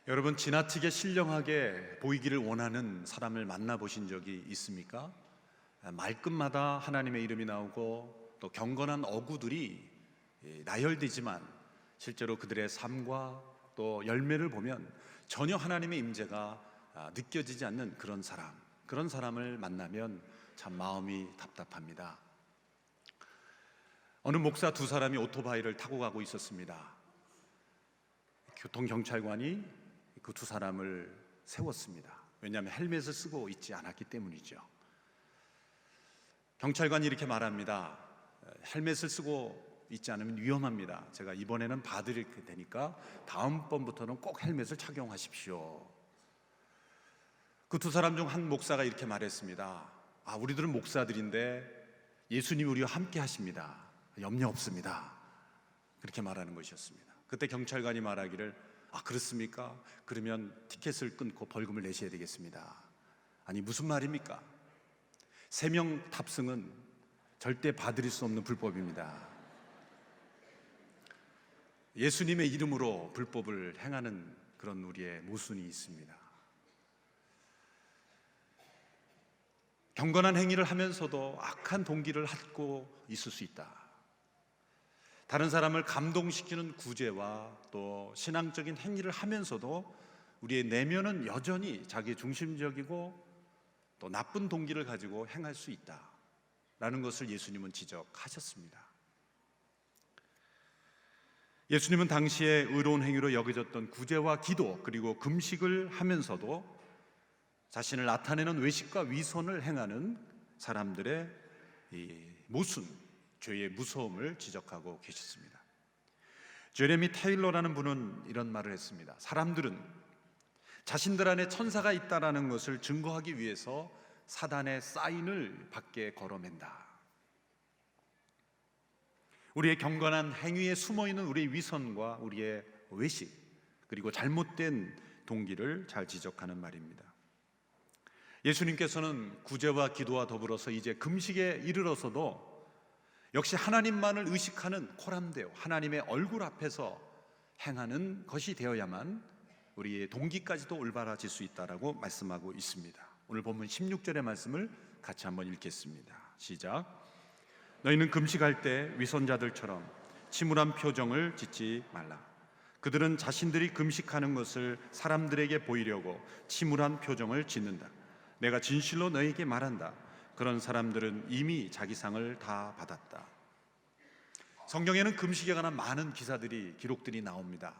여러분, 지나치게 신령하게 보이기를 원하는 사람을 만나보신 적이 있습니까? 말끝마다 하나님의 이름이 나오고 또 경건한 어구들이 나열되지만 실제로 그들의 삶과 또 열매를 보면 전혀 하나님의 임재가 느껴지지 않는 그런 사람을 만나면 참 마음이 답답합니다. 어느 목사 두 사람이 오토바이를 타고 가고 있었습니다. 교통경찰관이 그 두 사람을 세웠습니다. 왜냐하면 헬멧을 쓰고 있지 않았기 때문이죠. 경찰관이 이렇게 말합니다. 헬멧을 쓰고 있지 않으면 위험합니다. 제가 이번에는 봐드릴 테니까 다음번부터는 꼭 헬멧을 착용하십시오. 그 두 사람 중 한 목사가 이렇게 말했습니다. 우리들은 목사들인데 예수님이 우리와 함께 하십니다. 염려 없습니다. 그렇게 말하는 것이었습니다. 그때 경찰관이 말하기를 그렇습니까? 그러면 티켓을 끊고 벌금을 내셔야 되겠습니다. 아니, 무슨 말입니까? 3명 탑승은 절대 봐드릴 수 없는 불법입니다. 예수님의 이름으로 불법을 행하는 그런 우리의 모순이 있습니다. 경건한 행위를 하면서도 악한 동기를 갖고 있을 수 있다. 다른 사람을 감동시키는 구제와 또 신앙적인 행위를 하면서도 우리의 내면은 여전히 자기 중심적이고 또 나쁜 동기를 가지고 행할 수 있다라는 것을 예수님은 지적하셨습니다. 예수님은 당시에 의로운 행위로 여겨졌던 구제와 기도 그리고 금식을 하면서도 자신을 나타내는 외식과 위선을 행하는 사람들의 이 모순, 죄의 무서움을 지적하고 계셨습니다. 제레미 테일러라는 분은 이런 말을 했습니다. 사람들은 자신들 안에 천사가 있다라는 것을 증거하기 위해서 사단의 사인을 밖에 걸어맨다. 우리의 경건한 행위에 숨어있는 우리의 위선과 우리의 외식 그리고 잘못된 동기를 잘 지적하는 말입니다. 예수님께서는 구제와 기도와 더불어서 이제 금식에 이르러서도 역시 하나님만을 의식하는 코람데오, 하나님의 얼굴 앞에서 행하는 것이 되어야만 우리의 동기까지도 올바라질 수 있다라고 말씀하고 있습니다. 오늘 본문 16절의 말씀을 같이 한번 읽겠습니다. 시작. 너희는 금식할 때 위선자들처럼 침울한 표정을 짓지 말라. 그들은 자신들이 금식하는 것을 사람들에게 보이려고 침울한 표정을 짓는다. 내가 진실로 너희에게 말한다. 그런 사람들은 이미 자기 상을 다 받았다. 성경에는 금식에 관한 많은 기사들이 기록들이 나옵니다.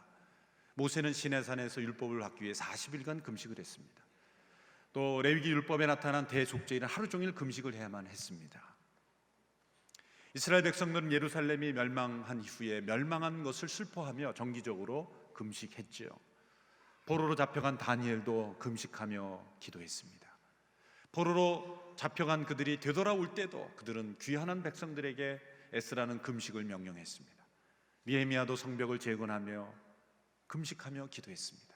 모세는 시내산에서 율법을 받기 위해 40일간 금식을 했습니다. 또 레위기 율법에 나타난 대속죄일은 하루 종일 금식을 해야만 했습니다. 이스라엘 백성들은 예루살렘이 멸망한 이후에 멸망한 것을 슬퍼하며 정기적으로 금식했지요. 포로로 잡혀간 다니엘도 금식하며 기도했습니다. 포로로 잡혀간 그들이 되돌아올 때도 그들은 귀환한 백성들에게 에스라는 금식을 명령했습니다. 느헤미야도 성벽을 재건하며 금식하며 기도했습니다.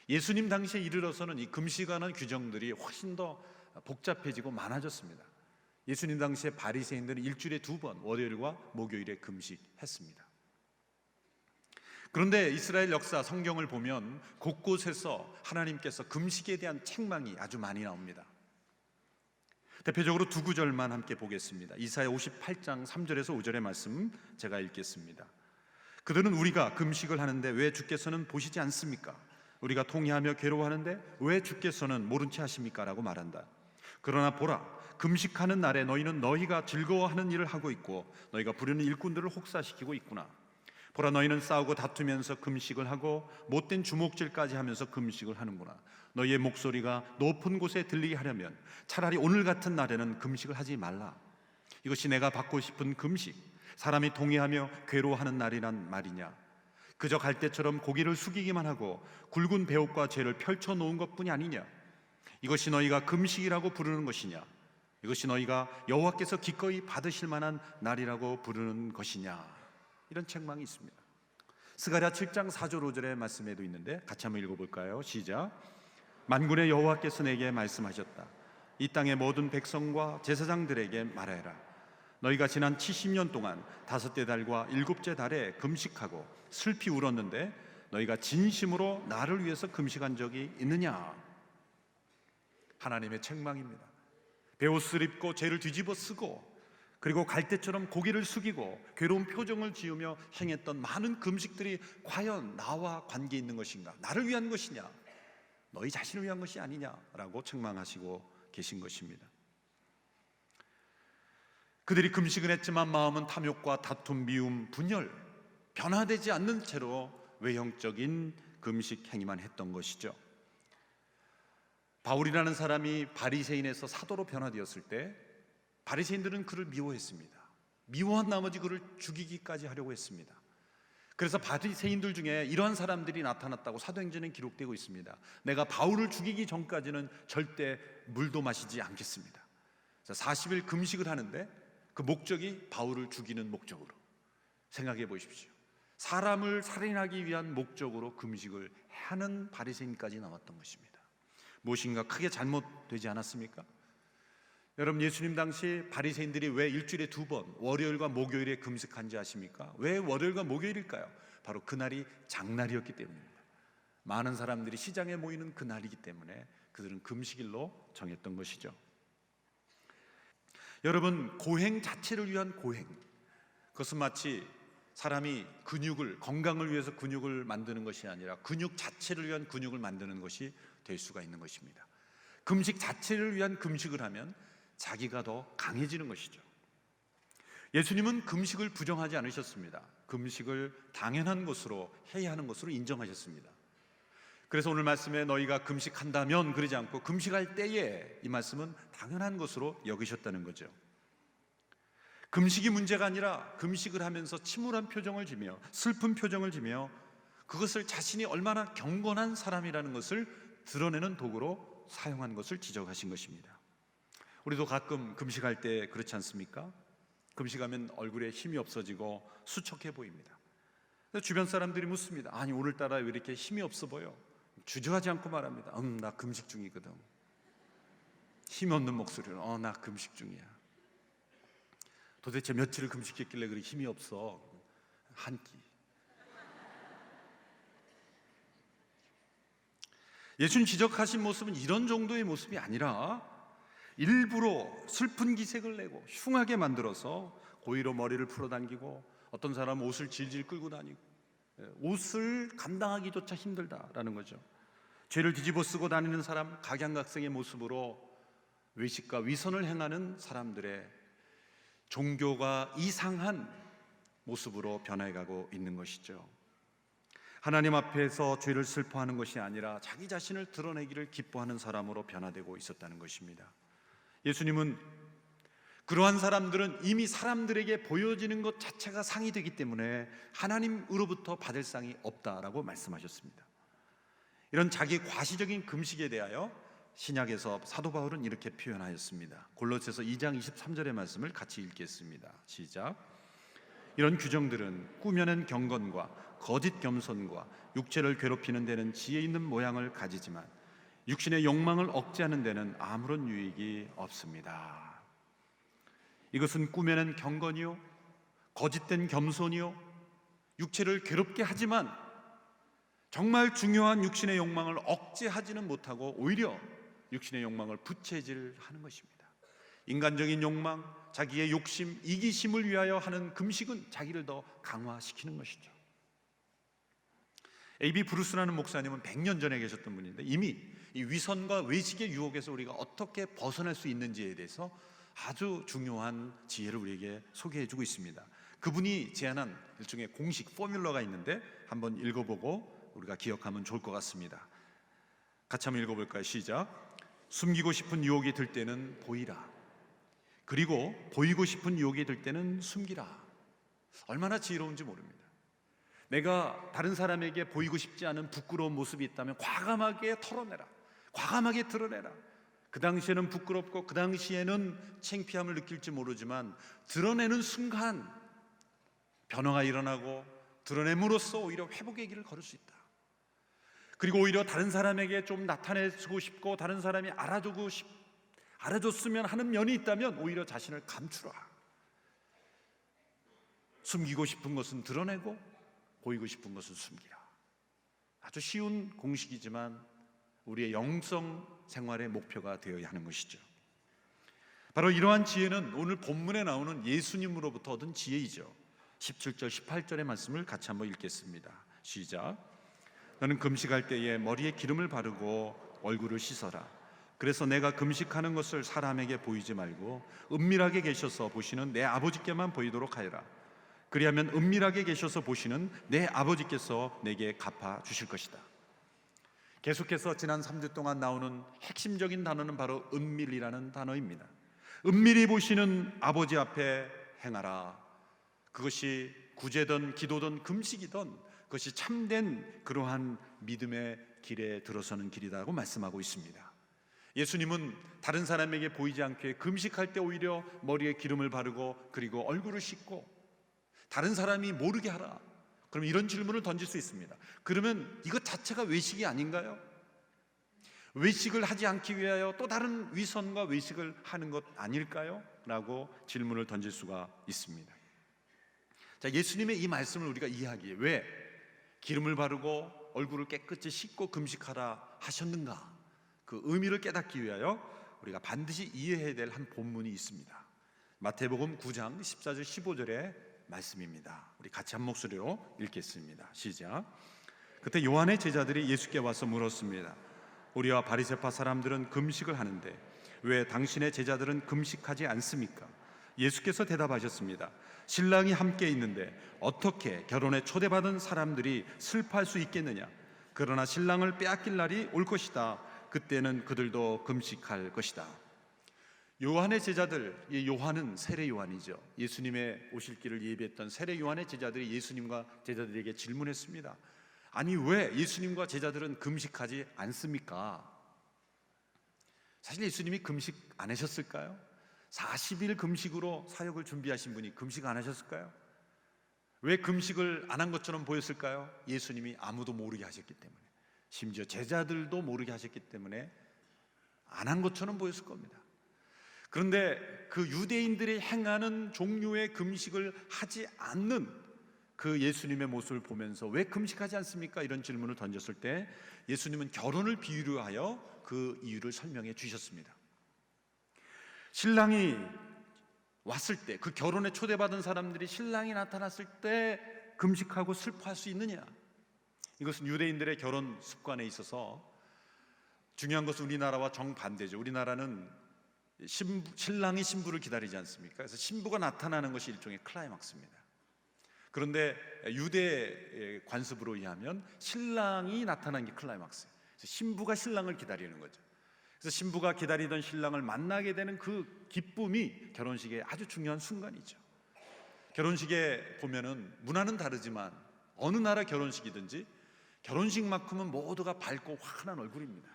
예수님 당시에 이르러서는 이 금식하는 규정들이 훨씬 더 복잡해지고 많아졌습니다. 예수님 당시에 바리새인들은 일주일에 2번 월요일과 목요일에 금식했습니다. 그런데 이스라엘 역사 성경을 보면 곳곳에서 하나님께서 금식에 대한 책망이 아주 많이 나옵니다. 대표적으로 두 구절만 함께 보겠습니다. 이사야 58장 3절에서 5절의 말씀 제가 읽겠습니다. 그들은 우리가 금식을 하는데 왜 주께서는 보시지 않습니까? 우리가 통회하며 괴로워하는데 왜 주께서는 모른 채 하십니까? 라고 말한다. 그러나 보라, 금식하는 날에 너희는 너희가 즐거워하는 일을 하고 있고 너희가 부르는 일꾼들을 혹사시키고 있구나. 보라, 너희는 싸우고 다투면서 금식을 하고 못된 주먹질까지 하면서 금식을 하는구나. 너희의 목소리가 높은 곳에 들리게 하려면 차라리 오늘 같은 날에는 금식을 하지 말라. 이것이 내가 받고 싶은 금식, 사람이 동의하며 괴로워하는 날이란 말이냐? 그저 갈대처럼 고개를 숙이기만 하고 굵은 배옷과 죄를 펼쳐놓은 것뿐이 아니냐? 이것이 너희가 금식이라고 부르는 것이냐? 이것이 너희가 여호와께서 기꺼이 받으실 만한 날이라고 부르는 것이냐? 이런 책망이 있습니다. 스가랴 7장 4절 5절의 말씀에도 있는데 같이 한번 읽어볼까요? 시작. 만군의 여호와께서 내게 말씀하셨다. 이 땅의 모든 백성과 제사장들에게 말하여라. 너희가 지난 70년 동안 5째 달과 7째 달에 금식하고 슬피 울었는데 너희가 진심으로 나를 위해서 금식한 적이 있느냐? 하나님의 책망입니다. 베옷을 입고 죄를 뒤집어 쓰고 그리고 갈대처럼 고개를 숙이고 괴로운 표정을 지으며 행했던 많은 금식들이 과연 나와 관계 있는 것인가? 나를 위한 것이냐? 너희 자신을 위한 것이 아니냐라고 책망하시고 계신 것입니다. 그들이 금식은 했지만 마음은 탐욕과 다툼, 미움, 분열, 변화되지 않는 채로 외형적인 금식 행위만 했던 것이죠. 바울이라는 사람이 바리새인에서 사도로 변화되었을 때 바리새인들은 그를 미워했습니다. 미워한 나머지 그를 죽이기까지 하려고 했습니다. 그래서 바리새인들 중에 이러한 사람들이 나타났다고 사도행전에 기록되고 있습니다. 내가 바울을 죽이기 전까지는 절대 물도 마시지 않겠습니다. 40일 금식을 하는데 그 목적이 바울을 죽이는 목적으로 생각해 보십시오. 사람을 살인하기 위한 목적으로 금식을 하는 바리새인까지 나왔던 것입니다. 무엇인가 크게 잘못되지 않았습니까? 여러분, 예수님 당시 바리새인들이 왜 일주일에 2번 월요일과 목요일에 금식한지 아십니까? 왜 월요일과 목요일일까요? 바로 그날이 장날이었기 때문입니다. 많은 사람들이 시장에 모이는 그날이기 때문에 그들은 금식일로 정했던 것이죠. 여러분, 고행 자체를 위한 고행, 그것은 마치 사람이 건강을 위해서 근육을 만드는 것이 아니라 근육 자체를 위한 근육을 만드는 것이 될 수가 있는 것입니다. 금식 자체를 위한 금식을 하면 자기가 더 강해지는 것이죠. 예수님은 금식을 부정하지 않으셨습니다. 금식을 당연한 것으로, 해야 하는 것으로 인정하셨습니다. 그래서 오늘 말씀에 너희가 금식한다면 그러지 않고 금식할 때에, 이 말씀은 당연한 것으로 여기셨다는 거죠. 금식이 문제가 아니라 금식을 하면서 침울한 표정을 지며 슬픈 표정을 지며 그것을 자신이 얼마나 경건한 사람이라는 것을 드러내는 도구로 사용한 것을 지적하신 것입니다. 우리도 가끔 금식할 때 그렇지 않습니까? 금식하면 얼굴에 힘이 없어지고 수척해 보입니다. 주변 사람들이 묻습니다. 아니, 오늘따라 왜 이렇게 힘이 없어 보여? 주저하지 않고 말합니다. 나 금식 중이거든. 힘 없는 목소리로 나 금식 중이야. 도대체 며칠을 금식했길래 그렇게 힘이 없어? 한 끼. 예수님 지적하신 모습은 이런 정도의 모습이 아니라 일부러 슬픈 기색을 내고 흉하게 만들어서 고의로 머리를 풀어당기고 어떤 사람은 옷을 질질 끌고 다니고 옷을 감당하기조차 힘들다라는 거죠. 죄를 뒤집어 쓰고 다니는 사람, 각양각색의 모습으로 외식과 위선을 행하는 사람들의 종교가 이상한 모습으로 변해가고 있는 것이죠. 하나님 앞에서 죄를 슬퍼하는 것이 아니라 자기 자신을 드러내기를 기뻐하는 사람으로 변화되고 있었다는 것입니다. 예수님은 그러한 사람들은 이미 사람들에게 보여지는 것 자체가 상이 되기 때문에 하나님으로부터 받을 상이 없다라고 말씀하셨습니다. 이런 자기 과시적인 금식에 대하여 신약에서 사도 바울은 이렇게 표현하였습니다. 골로새서 2장 23절의 말씀을 같이 읽겠습니다. 시작. 이런 규정들은 꾸며낸 경건과 거짓 겸손과 육체를 괴롭히는 데는 지혜 있는 모양을 가지지만 육신의 욕망을 억제하는 데는 아무런 유익이 없습니다. 이것은 꾸며낸 경건이요, 거짓된 겸손이요, 육체를 괴롭게 하지만 정말 중요한 육신의 욕망을 억제하지는 못하고 오히려 육신의 욕망을 부채질하는 것입니다. 인간적인 욕망, 자기의 욕심, 이기심을 위하여 하는 금식은 자기를 더 강화시키는 것이죠. A.B. 브루스라는 목사님은 100년 전에 계셨던 분인데 이미 이 위선과 외식의 유혹에서 우리가 어떻게 벗어날 수 있는지에 대해서 아주 중요한 지혜를 우리에게 소개해주고 있습니다. 그분이 제안한 일종의 공식 포뮬러가 있는데 한번 읽어보고 우리가 기억하면 좋을 것 같습니다. 같이 한번 읽어볼까요? 시작. 숨기고 싶은 유혹이 들 때는 보이라. 그리고 보이고 싶은 유혹이 들 때는 숨기라. 얼마나 지혜로운지 모릅니다. 내가 다른 사람에게 보이고 싶지 않은 부끄러운 모습이 있다면 과감하게 털어내라. 과감하게 드러내라. 그 당시에는 부끄럽고 그 당시에는 창피함을 느낄지 모르지만 드러내는 순간 변화가 일어나고 드러냄으로써 오히려 회복의 길을 걸을 수 있다. 그리고 오히려 다른 사람에게 좀 나타내고 싶고 다른 사람이 알아줬으면 하는 면이 있다면 오히려 자신을 감추라. 숨기고 싶은 것은 드러내고 보이고 싶은 것은 숨기라. 아주 쉬운 공식이지만 우리의 영성 생활의 목표가 되어야 하는 것이죠. 바로 이러한 지혜는 오늘 본문에 나오는 예수님으로부터 얻은 지혜이죠. 17절 18절의 말씀을 같이 한번 읽겠습니다. 시작. 너는 금식할 때에 머리에 기름을 바르고 얼굴을 씻어라. 그래서 내가 금식하는 것을 사람에게 보이지 말고 은밀하게 계셔서 보시는 내 아버지께만 보이도록 하여라. 그리하면 은밀하게 계셔서 보시는 내 아버지께서 내게 갚아 주실 것이다. 계속해서 지난 3주 동안 나오는 핵심적인 단어는 바로 은밀이라는 단어입니다. 은밀히 보시는 아버지 앞에 행하라. 그것이 구제든 기도든 금식이든 그것이 참된 그러한 믿음의 길에 들어서는 길이라고 말씀하고 있습니다. 예수님은 다른 사람에게 보이지 않게 금식할 때 오히려 머리에 기름을 바르고 그리고 얼굴을 씻고 다른 사람이 모르게 하라. 그럼 이런 질문을 던질 수 있습니다. 그러면 이것 자체가 외식이 아닌가요? 외식을 하지 않기 위하여 또 다른 위선과 외식을 하는 것 아닐까요? 라고 질문을 던질 수가 있습니다. 자, 예수님의 이 말씀을 우리가 이해하기에 왜 기름을 바르고 얼굴을 깨끗이 씻고 금식하라 하셨는가? 그 의미를 깨닫기 위하여 우리가 반드시 이해해야 될 한 본문이 있습니다. 마태복음 9장 14절 15절의 말씀입니다. 우리 같이 한 목소리로 읽겠습니다. 시작. 그때 요한의 제자들이 예수께 와서 물었습니다. 우리와 바리새파 사람들은 금식을 하는데 왜 당신의 제자들은 금식하지 않습니까? 예수께서 대답하셨습니다. 신랑이 함께 있는데 어떻게 결혼에 초대받은 사람들이 슬퍼할 수 있겠느냐? 그러나 신랑을 빼앗길 날이 올 것이다. 그때는 그들도 금식할 것이다. 요한의 제자들, 이 요한은 세례 요한이죠. 예수님의 오실 길을 예비했던 세례 요한의 제자들이 예수님과 제자들에게 질문했습니다. 아니 왜 예수님과 제자들은 금식하지 않습니까? 사실 예수님이 금식 안 하셨을까요? 40일 금식으로 사역을 준비하신 분이 금식 안 하셨을까요? 왜 금식을 안 한 것처럼 보였을까요? 예수님이 아무도 모르게 하셨기 때문에, 심지어 제자들도 모르게 하셨기 때문에 안 한 것처럼 보였을 겁니다. 그런데 그 유대인들이 행하는 종류의 금식을 하지 않는 그 예수님의 모습을 보면서 왜 금식하지 않습니까? 이런 질문을 던졌을 때 예수님은 결혼을 비유로 하여 그 이유를 설명해 주셨습니다. 신랑이 왔을 때, 그 결혼에 초대받은 사람들이 신랑이 나타났을 때 금식하고 슬퍼할 수 있느냐? 이것은 유대인들의 결혼 습관에 있어서 중요한 것은 우리나라와 정반대죠. 우리나라는 신랑이 신부를 기다리지 않습니까? 그래서 신부가 나타나는 것이 일종의 클라이막스입니다. 그런데 유대 관습으로 의하면 신랑이 나타나는 게 클라이막스예요. 그래서 신부가 신랑을 기다리는 거죠. 그래서 신부가 기다리던 신랑을 만나게 되는 그 기쁨이 결혼식의 아주 중요한 순간이죠. 결혼식에 보면은 문화는 다르지만 어느 나라 결혼식이든지 결혼식만큼은 모두가 밝고 환한 얼굴입니다.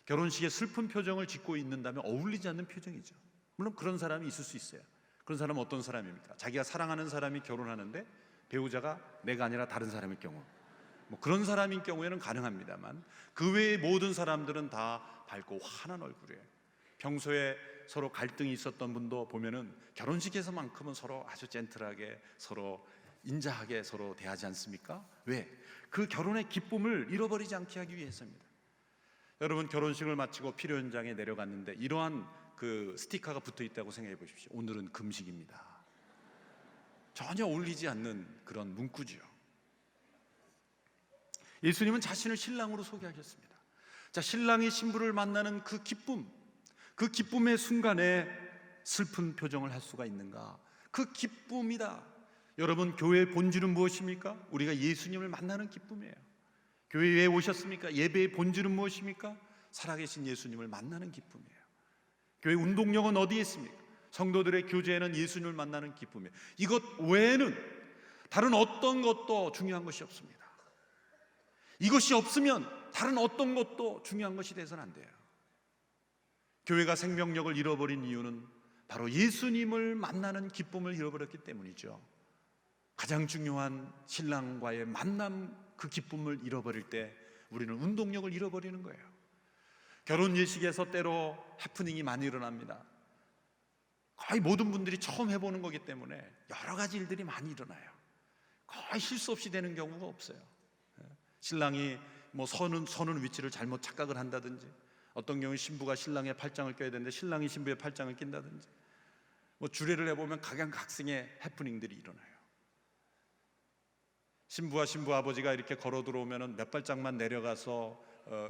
결혼식에 슬픈 표정을 짓고 있는다면 어울리지 않는 표정이죠. 물론 그런 사람이 있을 수 있어요. 그런 사람은 어떤 사람입니까? 자기가 사랑하는 사람이 결혼하는데 배우자가 내가 아니라 다른 사람일 경우, 그런 사람인 경우에는 가능합니다만 그 외의 모든 사람들은 다 밝고 환한 얼굴이에요. 평소에 서로 갈등이 있었던 분도 보면은 결혼식에서만큼은 서로 아주 젠틀하게, 서로 인자하게 서로 대하지 않습니까? 왜? 그 결혼의 기쁨을 잃어버리지 않게 하기 위해서입니다. 여러분, 결혼식을 마치고 필요 현장에 내려갔는데 이러한 그 스티커가 붙어 있다고 생각해 보십시오. 오늘은 금식입니다. 전혀 어울리지 않는 그런 문구죠. 예수님은 자신을 신랑으로 소개하셨습니다. 자, 신랑이 신부를 만나는 그 기쁨, 그 기쁨의 순간에 슬픈 표정을 할 수가 있는가? 그 기쁨이다. 여러분, 교회의 본질은 무엇입니까? 우리가 예수님을 만나는 기쁨이에요. 교회에 왜 오셨습니까? 예배의 본질은 무엇입니까? 살아계신 예수님을 만나는 기쁨이에요. 교회 운동력은 어디에 있습니까? 성도들의 교제에는 예수님을 만나는 기쁨이에요. 이것 외에는 다른 어떤 것도 중요한 것이 없습니다. 이것이 없으면 다른 어떤 것도 중요한 것이 돼서는 안 돼요. 교회가 생명력을 잃어버린 이유는 바로 예수님을 만나는 기쁨을 잃어버렸기 때문이죠. 가장 중요한 신랑과의 만남, 그 기쁨을 잃어버릴 때 우리는 운동력을 잃어버리는 거예요. 결혼 예식에서 때로 해프닝이 많이 일어납니다. 거의 모든 분들이 처음 해보는 거기 때문에 여러 가지 일들이 많이 일어나요. 거의 실수 없이 되는 경우가 없어요. 신랑이 서는 위치를 잘못 착각을 한다든지, 어떤 경우 신부가 신랑의 팔짱을 껴야 되는데 신랑이 신부의 팔짱을 낀다든지, 주례를 해보면 각양각색의 해프닝들이 일어나요. 신부와 신부 아버지가 이렇게 걸어 들어오면 몇 발짝만 내려가서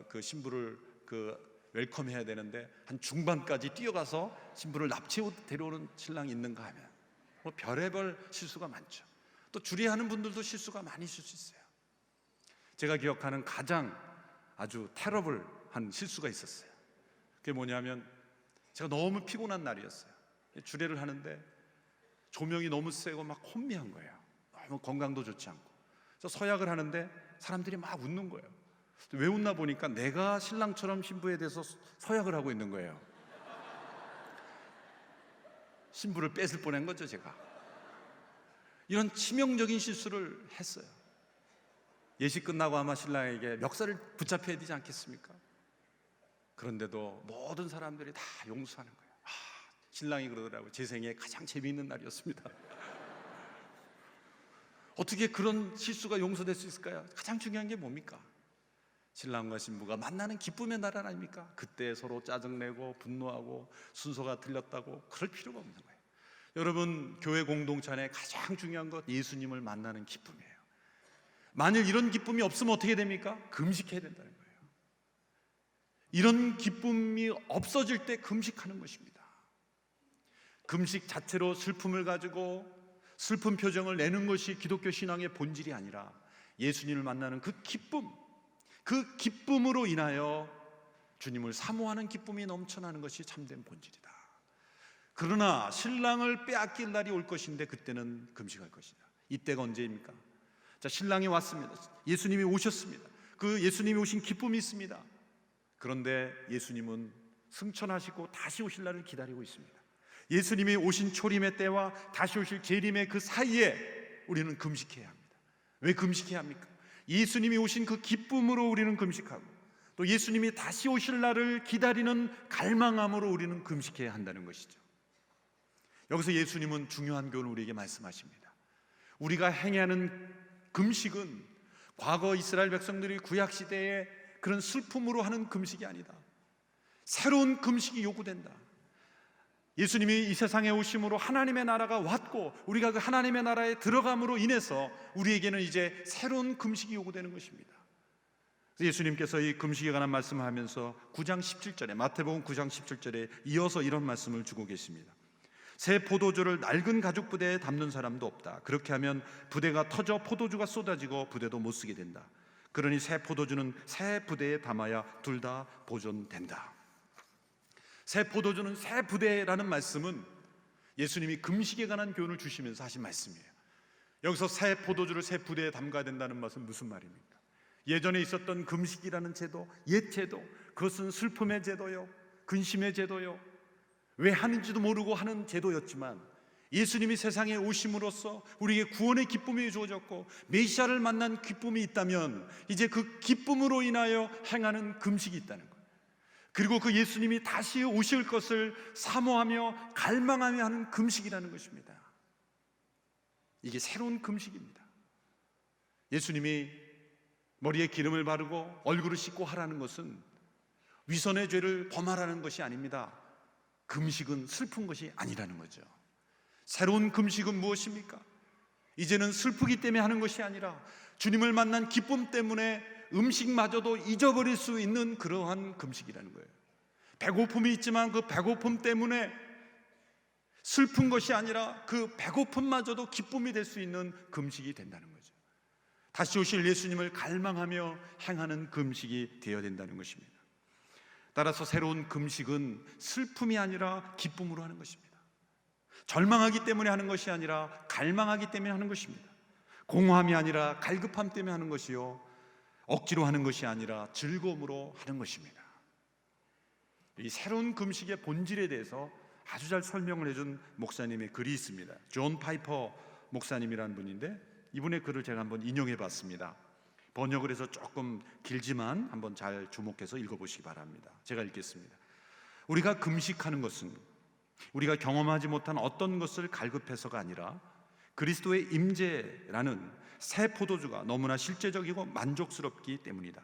그 신부를 웰컴해야 되는데 한 중반까지 뛰어가서 신부를 납치해 데려오는 신랑이 있는가 하면 별의별 실수가 많죠. 또 주례하는 분들도 실수가 많이 있을 수 있어요. 제가 기억하는 가장 아주 테러블한 실수가 있었어요. 그게 뭐냐면, 제가 너무 피곤한 날이었어요. 주례를 하는데 조명이 너무 세고 막 혼미한 거예요. 너무 건강도 좋지 않고. 그래서 서약을 하는데 사람들이 막 웃는 거예요. 왜 웃나 보니까 내가 신랑처럼 신부에 대해서 서약을 하고 있는 거예요. 신부를 뺏을 뻔한 거죠, 제가. 이런 치명적인 실수를 했어요. 예식 끝나고 아마 신랑에게 멱살을 붙잡혀야 되지 않겠습니까? 그런데도 모든 사람들이 다 용서하는 거예요. 신랑이 그러더라고요. 제 생애 가장 재미있는 날이었습니다. 어떻게 그런 실수가 용서될 수 있을까요? 가장 중요한 게 뭡니까? 신랑과 신부가 만나는 기쁨의 날 아닙니까? 그때 서로 짜증내고 분노하고 순서가 틀렸다고 그럴 필요가 없는 거예요. 여러분, 교회 공동체 안에 가장 중요한 것, 예수님을 만나는 기쁨이에요. 만일 이런 기쁨이 없으면 어떻게 됩니까? 금식해야 된다는 거예요. 이런 기쁨이 없어질 때 금식하는 것입니다. 금식 자체로 슬픔을 가지고 슬픈 표정을 내는 것이 기독교 신앙의 본질이 아니라 예수님을 만나는 그 기쁨, 그 기쁨으로 인하여 주님을 사모하는 기쁨이 넘쳐나는 것이 참된 본질이다. 그러나 신랑을 빼앗길 날이 올 것인데 그때는 금식할 것이다. 이때가 언제입니까? 자, 신랑이 왔습니다. 예수님이 오셨습니다. 그 예수님이 오신 기쁨이 있습니다. 그런데 예수님은 승천하시고 다시 오실 날을 기다리고 있습니다. 예수님이 오신 초림의 때와 다시 오실 재림의 그 사이에 우리는 금식해야 합니다. 왜 금식해야 합니까? 예수님이 오신 그 기쁨으로 우리는 금식하고, 또 예수님이 다시 오실 날을 기다리는 갈망함으로 우리는 금식해야 한다는 것이죠. 여기서 예수님은 중요한 교훈을 우리에게 말씀하십니다. 우리가 행하는 금식은 과거 이스라엘 백성들이 구약시대에 그런 슬픔으로 하는 금식이 아니다. 새로운 금식이 요구된다. 예수님이 이 세상에 오심으로 하나님의 나라가 왔고 우리가 그 하나님의 나라에 들어감으로 인해서 우리에게는 이제 새로운 금식이 요구되는 것입니다. 예수님께서 이 금식에 관한 말씀을 하면서 9장 17절에, 마태복음 9장 17절에 이어서 이런 말씀을 주고 계십니다. 새 포도주를 낡은 가죽 부대에 담는 사람도 없다. 그렇게 하면 부대가 터져 포도주가 쏟아지고 부대도 못 쓰게 된다. 그러니 새 포도주는 새 부대에 담아야 둘 다 보존된다. 새 포도주는 새 부대라는 말씀은 예수님이 금식에 관한 교훈을 주시면서 하신 말씀이에요. 여기서 새 포도주를 새 부대에 담가야 된다는 것은 무슨 말입니까? 예전에 있었던 금식이라는 제도, 옛 제도, 그것은 슬픔의 제도요, 근심의 제도요, 왜 하는지도 모르고 하는 제도였지만 예수님이 세상에 오심으로써 우리에게 구원의 기쁨이 주어졌고 메시아를 만난 기쁨이 있다면 이제 그 기쁨으로 인하여 행하는 금식이 있다는 거예요. 그리고 그 예수님이 다시 오실 것을 사모하며 갈망하며 하는 금식이라는 것입니다. 이게 새로운 금식입니다. 예수님이 머리에 기름을 바르고 얼굴을 씻고 하라는 것은 위선의 죄를 범하라는 것이 아닙니다. 금식은 슬픈 것이 아니라는 거죠. 새로운 금식은 무엇입니까? 이제는 슬프기 때문에 하는 것이 아니라 주님을 만난 기쁨 때문에 음식마저도 잊어버릴 수 있는 그러한 금식이라는 거예요. 배고픔이 있지만 그 배고픔 때문에 슬픈 것이 아니라 그 배고픔마저도 기쁨이 될 수 있는 금식이 된다는 거죠. 다시 오실 예수님을 갈망하며 행하는 금식이 되어야 된다는 것입니다. 따라서 새로운 금식은 슬픔이 아니라 기쁨으로 하는 것입니다. 절망하기 때문에 하는 것이 아니라 갈망하기 때문에 하는 것입니다. 공허함이 아니라 갈급함 때문에 하는 것이요, 억지로 하는 것이 아니라 즐거움으로 하는 것입니다. 이 새로운 금식의 본질에 대해서 아주 잘 설명을 해준 목사님의 글이 있습니다. 존 파이퍼 목사님이라는 분인데, 이분의 글을 제가 한번 인용해 봤습니다. 번역을 해서 조금 길지만 한번 잘 주목해서 읽어보시기 바랍니다. 제가 읽겠습니다. 우리가 금식하는 것은 우리가 경험하지 못한 어떤 것을 갈급해서가 아니라 그리스도의 임재라는 새 포도주가 너무나 실제적이고 만족스럽기 때문이다.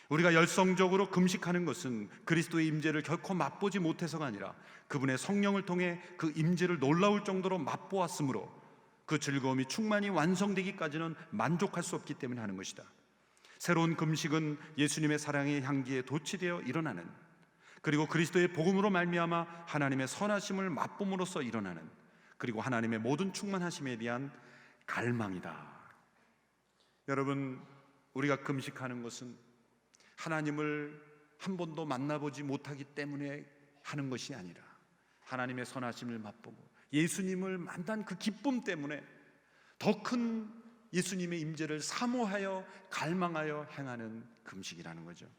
우리가 열성적으로 금식하는 것은 그리스도의 임재를 결코 맛보지 못해서가 아니라 그분의 성령을 통해 그 임재를 놀라울 정도로 맛보았으므로 그 즐거움이 충만히 완성되기까지는 만족할 수 없기 때문에 하는 것이다. 새로운 금식은 예수님의 사랑의 향기에 도취되어 일어나는, 그리고 그리스도의 복음으로 말미암아 하나님의 선하심을 맛봄으로써 일어나는, 그리고 하나님의 모든 충만하심에 대한 갈망이다. 여러분, 우리가 금식하는 것은 하나님을 한 번도 만나보지 못하기 때문에 하는 것이 아니라 하나님의 선하심을 맛보고 예수님을 만난 그 기쁨 때문에 더 큰 예수님의 임재를 사모하여 갈망하여 행하는 금식이라는 거죠.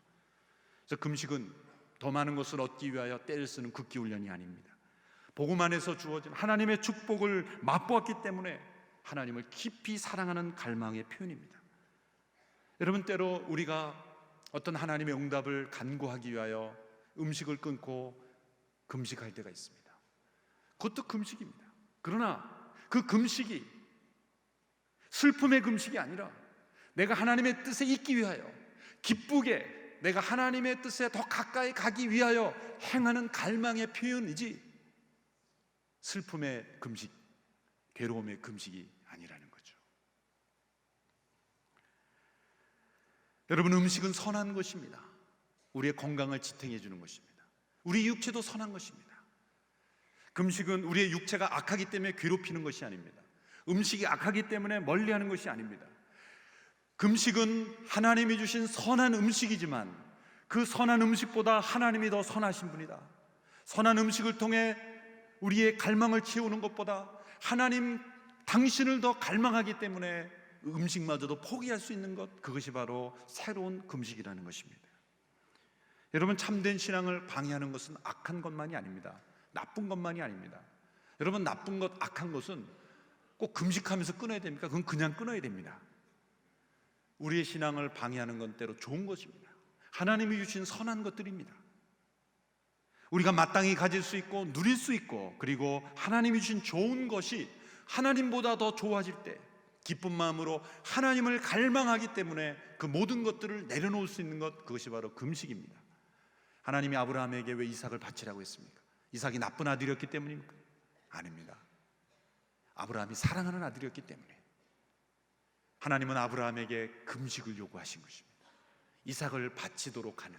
그래서 금식은 더 많은 것을 얻기 위하여 때를 쓰는 극기 훈련이 아닙니다. 복음 안에서 주어진 하나님의 축복을 맛보았기 때문에 하나님을 깊이 사랑하는 갈망의 표현입니다. 여러분, 때로 우리가 어떤 하나님의 응답을 간구하기 위하여 음식을 끊고 금식할 때가 있습니다. 그것도 금식입니다. 그러나 그 금식이 슬픔의 금식이 아니라 내가 하나님의 뜻에 있기 위하여 기쁘게 내가 하나님의 뜻에 더 가까이 가기 위하여 행하는 갈망의 표현이지 슬픔의 금식, 괴로움의 금식이 아니라는 거죠. 여러분, 음식은 선한 것입니다. 우리의 건강을 지탱해 주는 것입니다. 우리 육체도 선한 것입니다. 금식은 우리의 육체가 악하기 때문에 괴롭히는 것이 아닙니다. 음식이 악하기 때문에 멀리하는 것이 아닙니다. 금식은 하나님이 주신 선한 음식이지만 그 선한 음식보다 하나님이 더 선하신 분이다. 선한 음식을 통해 우리의 갈망을 채우는 것보다 하나님 당신을 더 갈망하기 때문에 음식마저도 포기할 수 있는 것, 그것이 바로 새로운 금식이라는 것입니다. 여러분, 참된 신앙을 방해하는 것은 악한 것만이 아닙니다. 나쁜 것만이 아닙니다. 여러분, 나쁜 것, 악한 것은 꼭 금식하면서 끊어야 됩니까? 그건 그냥 끊어야 됩니다. 우리의 신앙을 방해하는 건 때로 좋은 것입니다. 하나님이 주신 선한 것들입니다. 우리가 마땅히 가질 수 있고 누릴 수 있고, 그리고 하나님이 주신 좋은 것이 하나님보다 더 좋아질 때 기쁜 마음으로 하나님을 갈망하기 때문에 그 모든 것들을 내려놓을 수 있는 것, 그것이 바로 금식입니다. 하나님이 아브라함에게 왜 이삭을 바치라고 했습니까? 이삭이 나쁜 아들이었기 때문입니까? 아닙니다. 아브라함이 사랑하는 아들이었기 때문에 하나님은 아브라함에게 금식을 요구하신 것입니다. 이삭을 바치도록 하는,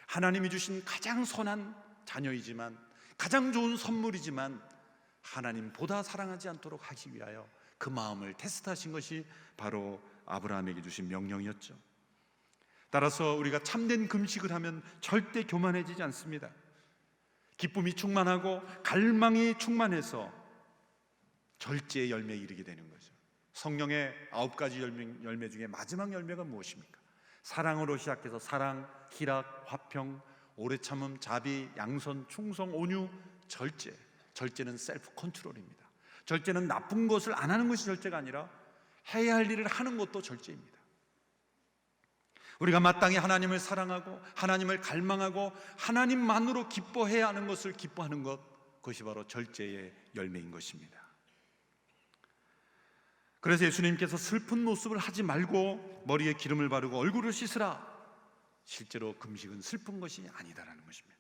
하나님이 주신 가장 선한 자녀이지만, 가장 좋은 선물이지만 하나님보다 사랑하지 않도록 하기 위하여 그 마음을 테스트하신 것이 바로 아브라함에게 주신 명령이었죠. 따라서 우리가 참된 금식을 하면 절대 교만해지지 않습니다. 기쁨이 충만하고 갈망이 충만해서 절제의 열매에 이르게 되는 거죠. 성령의 9가지 열매 중에 마지막 열매가 무엇입니까? 사랑으로 시작해서 사랑, 희락, 화평, 오래 참음, 자비, 양선, 충성, 온유, 절제. 절제는 셀프 컨트롤입니다. 절제는 나쁜 것을 안 하는 것이 절제가 아니라 해야 할 일을 하는 것도 절제입니다. 우리가 마땅히 하나님을 사랑하고 하나님을 갈망하고 하나님만으로 기뻐해야 하는 것을 기뻐하는 것, 그것이 바로 절제의 열매인 것입니다. 그래서 예수님께서 슬픈 모습을 하지 말고 머리에 기름을 바르고 얼굴을 씻으라. 실제로 금식은 슬픈 것이 아니다라는 것입니다.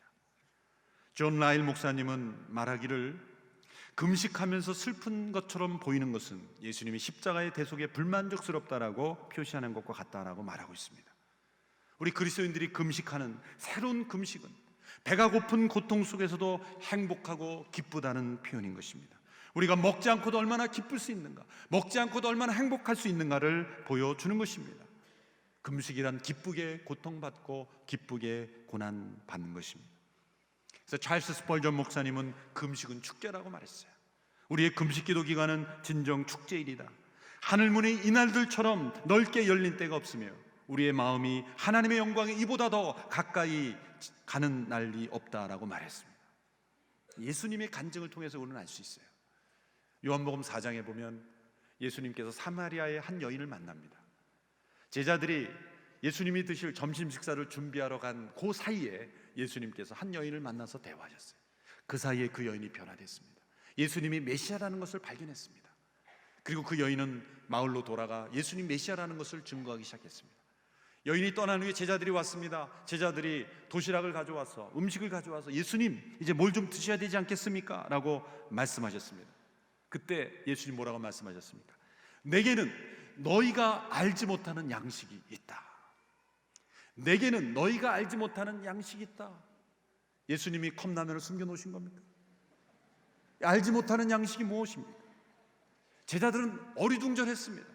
존 라일 목사님은 말하기를, 금식하면서 슬픈 것처럼 보이는 것은 예수님이 십자가의 대속에 불만족스럽다라고 표시하는 것과 같다라고 말하고 있습니다. 우리 그리스도인들이 금식하는 새로운 금식은 배가 고픈 고통 속에서도 행복하고 기쁘다는 표현인 것입니다. 우리가 먹지 않고도 얼마나 기쁠 수 있는가, 먹지 않고도 얼마나 행복할 수 있는가를 보여주는 것입니다. 금식이란 기쁘게 고통받고 기쁘게 고난받는 것입니다. 그래서 찰스 스펄전 목사님은 금식은 축제라고 말했어요. 우리의 금식기도 기간은 진정 축제일이다. 하늘문이 이날들처럼 넓게 열린 때가 없으며 우리의 마음이 하나님의 영광에 이보다 더 가까이 가는 날이 없다라고 말했습니다. 예수님의 간증을 통해서 우리는 알 수 있어요. 요한복음 4장에 보면 예수님께서 사마리아의 한 여인을 만납니다. 제자들이 예수님이 드실 점심 식사를 준비하러 간 그 사이에 예수님께서 한 여인을 만나서 대화하셨어요. 그 사이에 그 여인이 변화됐습니다. 예수님이 메시아라는 것을 발견했습니다. 그리고 그 여인은 마을로 돌아가 예수님 메시아라는 것을 증거하기 시작했습니다. 여인이 떠난 후에 제자들이 왔습니다. 제자들이 도시락을 가져와서 음식을 가져와서 예수님 이제 뭘 좀 드셔야 되지 않겠습니까? 라고 말씀하셨습니다. 그때 예수님 뭐라고 말씀하셨습니까? 내게는 너희가 알지 못하는 양식이 있다. 내게는 너희가 알지 못하는 양식이 있다. 예수님이 컵라면을 숨겨놓으신 겁니까? 알지 못하는 양식이 무엇입니까? 제자들은 어리둥절했습니다.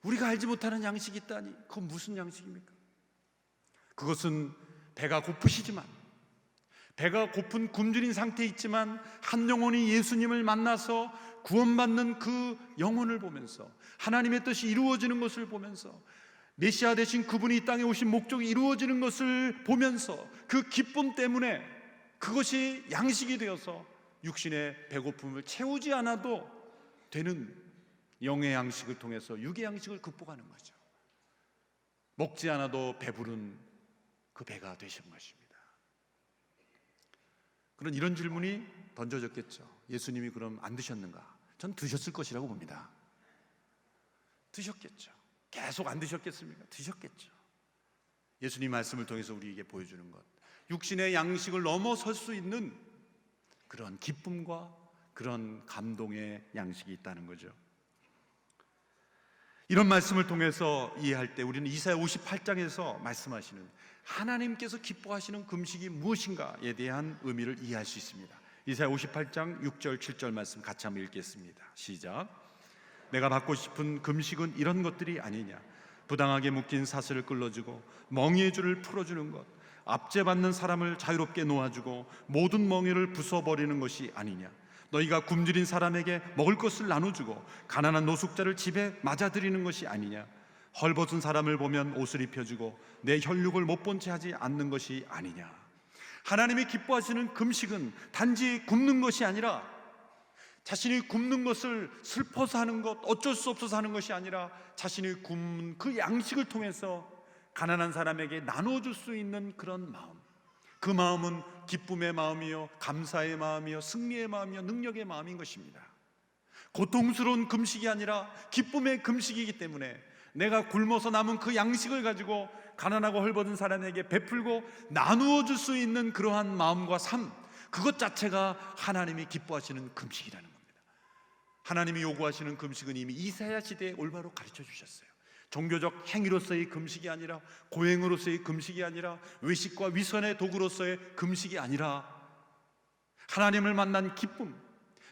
우리가 알지 못하는 양식이 있다니 그건 무슨 양식입니까? 그것은 배가 고프시지만, 배가 고픈 굶주린 상태에 있지만 한 영혼이 예수님을 만나서 구원받는 그 영혼을 보면서 하나님의 뜻이 이루어지는 것을 보면서 메시아 되신 그분이 이 땅에 오신 목적이 이루어지는 것을 보면서 그 기쁨 때문에 그것이 양식이 되어서 육신의 배고픔을 채우지 않아도 되는 영의 양식을 통해서 육의 양식을 극복하는 거죠. 먹지 않아도 배부른 그 배가 되신 것입니다. 그런 이런 질문이 던져졌겠죠. 예수님이 그럼 안 드셨는가? 전 드셨을 것이라고 봅니다. 드셨겠죠. 계속 안 드셨겠습니까? 드셨겠죠. 예수님 말씀을 통해서 우리에게 보여주는 것, 육신의 양식을 넘어설 수 있는 그런 기쁨과 그런 감동의 양식이 있다는 거죠. 이런 말씀을 통해서 이해할 때 우리는 이사야 58장에서 말씀하시는 하나님께서 기뻐하시는 금식이 무엇인가에 대한 의미를 이해할 수 있습니다. 이사야 58장 6절 7절 말씀 같이 한번 읽겠습니다. 시작. 내가 받고 싶은 금식은 이런 것들이 아니냐. 부당하게 묶인 사슬을 끌어주고 멍에의 줄을 풀어주는 것, 압제받는 사람을 자유롭게 놓아주고 모든 멍에를 부숴버리는 것이 아니냐. 너희가 굶주린 사람에게 먹을 것을 나눠주고 가난한 노숙자를 집에 맞아들이는 것이 아니냐. 헐벗은 사람을 보면 옷을 입혀주고 내 혈육을 못 본 채 하지 않는 것이 아니냐. 하나님이 기뻐하시는 금식은 단지 굶는 것이 아니라, 자신이 굶는 것을 슬퍼서 하는 것, 어쩔 수 없어서 하는 것이 아니라 자신이 굶는 그 양식을 통해서 가난한 사람에게 나눠줄 수 있는 그런 마음, 그 마음은 기쁨의 마음이요, 감사의 마음이요, 승리의 마음이요, 능력의 마음인 것입니다. 고통스러운 금식이 아니라 기쁨의 금식이기 때문에 내가 굶어서 남은 그 양식을 가지고 가난하고 헐벗은 사람에게 베풀고 나누어 줄 수 있는 그러한 마음과 삶, 그것 자체가 하나님이 기뻐하시는 금식이라는 겁니다. 하나님이 요구하시는 금식은 이미 이사야 시대에 올바로 가르쳐 주셨어요. 종교적 행위로서의 금식이 아니라, 고행으로서의 금식이 아니라, 외식과 위선의 도구로서의 금식이 아니라, 하나님을 만난 기쁨,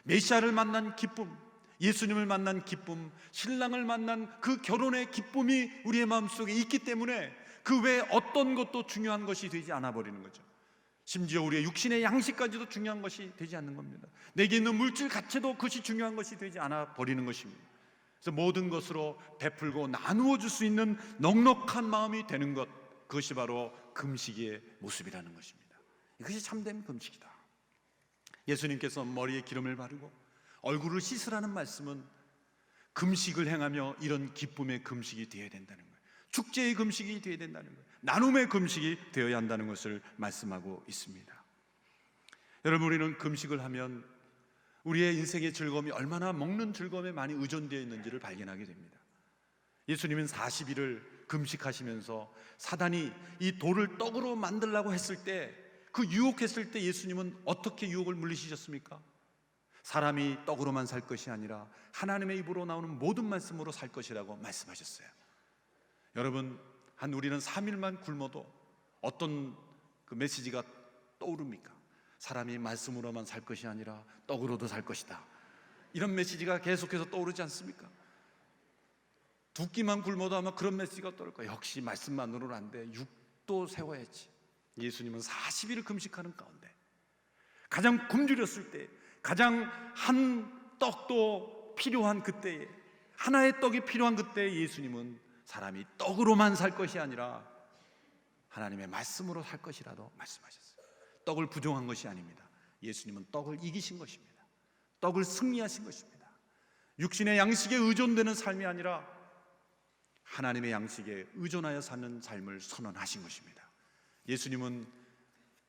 메시아를 만난 기쁨, 예수님을 만난 기쁨, 신랑을 만난 그 결혼의 기쁨이 우리의 마음속에 있기 때문에 그 외에 어떤 것도 중요한 것이 되지 않아 버리는 거죠. 심지어 우리의 육신의 양식까지도 중요한 것이 되지 않는 겁니다. 내게 있는 물질 가치도 그것이 중요한 것이 되지 않아 버리는 것입니다. 그래서 모든 것으로 베풀고 나누어 줄 수 있는 넉넉한 마음이 되는 것, 그것이 바로 금식의 모습이라는 것입니다. 이것이 참된 금식이다. 예수님께서 머리에 기름을 바르고 얼굴을 씻으라는 말씀은 금식을 행하며 이런 기쁨의 금식이 되어야 된다는 거예요. 축제의 금식이 되어야 된다는 거예요. 나눔의 금식이 되어야 한다는 것을 말씀하고 있습니다. 여러분, 우리는 금식을 하면 우리의 인생의 즐거움이 얼마나 먹는 즐거움에 많이 의존되어 있는지를 발견하게 됩니다. 예수님은 40일을 금식하시면서 사단이 이 돌을 떡으로 만들라고 했을 때, 그 유혹했을 때 예수님은 어떻게 유혹을 물리치셨습니까? 사람이 떡으로만 살 것이 아니라 하나님의 입으로 나오는 모든 말씀으로 살 것이라고 말씀하셨어요. 여러분, 우리는 3일만 굶어도 어떤 그 메시지가 떠오릅니까? 사람이 말씀으로만 살 것이 아니라 떡으로도 살 것이다. 이런 메시지가 계속해서 떠오르지 않습니까? 2끼만 굶어도 아마 그런 메시지가 떠오를 거예요. 역시 말씀만으로는 안 돼. 육도 세워야지. 예수님은 40일을 금식하는 가운데 가장 굶주렸을 때, 가장 한 떡도 필요한 그때에, 하나의 떡이 필요한 그때에 예수님은 사람이 떡으로만 살 것이 아니라 하나님의 말씀으로 살 것이라도 말씀하셨어요. 떡을 부정한 것이 아닙니다. 예수님은 떡을 이기신 것입니다. 떡을 승리하신 것입니다. 육신의 양식에 의존되는 삶이 아니라 하나님의 양식에 의존하여 사는 삶을 선언하신 것입니다. 예수님은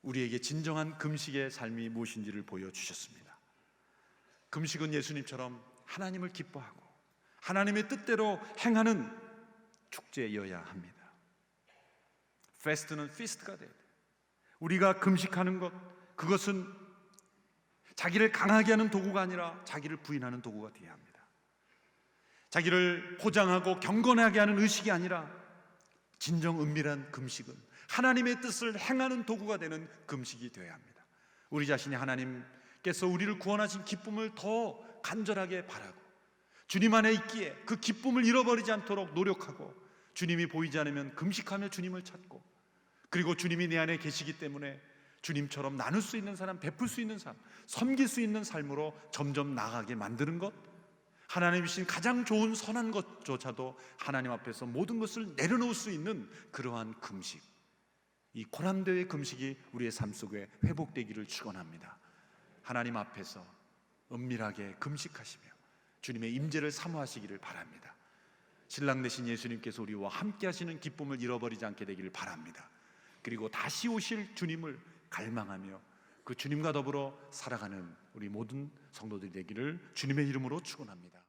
우리에게 진정한 금식의 삶이 무엇인지를 보여주셨습니다. 금식은 예수님처럼 하나님을 기뻐하고 하나님의 뜻대로 행하는 축제여야 합니다. 페스트는 피스트가 돼야 돼요. 우리가 금식하는 것, 그것은 자기를 강하게 하는 도구가 아니라 자기를 부인하는 도구가 되어야 합니다. 자기를 포장하고 경건하게 하는 의식이 아니라 진정 은밀한 금식은 하나님의 뜻을 행하는 도구가 되는 금식이 되어야 합니다. 우리 자신이 하나님께서 우리를 구원하신 기쁨을 더 간절하게 바라고 주님 안에 있기에 그 기쁨을 잃어버리지 않도록 노력하고, 주님이 보이지 않으면 금식하며 주님을 찾고, 그리고 주님이 내 안에 계시기 때문에 주님처럼 나눌 수 있는 사람, 베풀 수 있는 삶, 섬길 수 있는 삶으로 점점 나아가게 만드는 것, 하나님이 주신 가장 좋은 선한 것조차도 하나님 앞에서 모든 것을 내려놓을 수 있는 그러한 금식, 이 고난대의 금식이 우리의 삶 속에 회복되기를 축원합니다. 하나님 앞에서 은밀하게 금식하시며 주님의 임재를 사모하시기를 바랍니다. 신랑 되신 예수님께서 우리와 함께 하시는 기쁨을 잃어버리지 않게 되기를 바랍니다. 그리고 다시 오실 주님을 갈망하며 그 주님과 더불어 살아가는 우리 모든 성도들이 되기를 주님의 이름으로 축원합니다.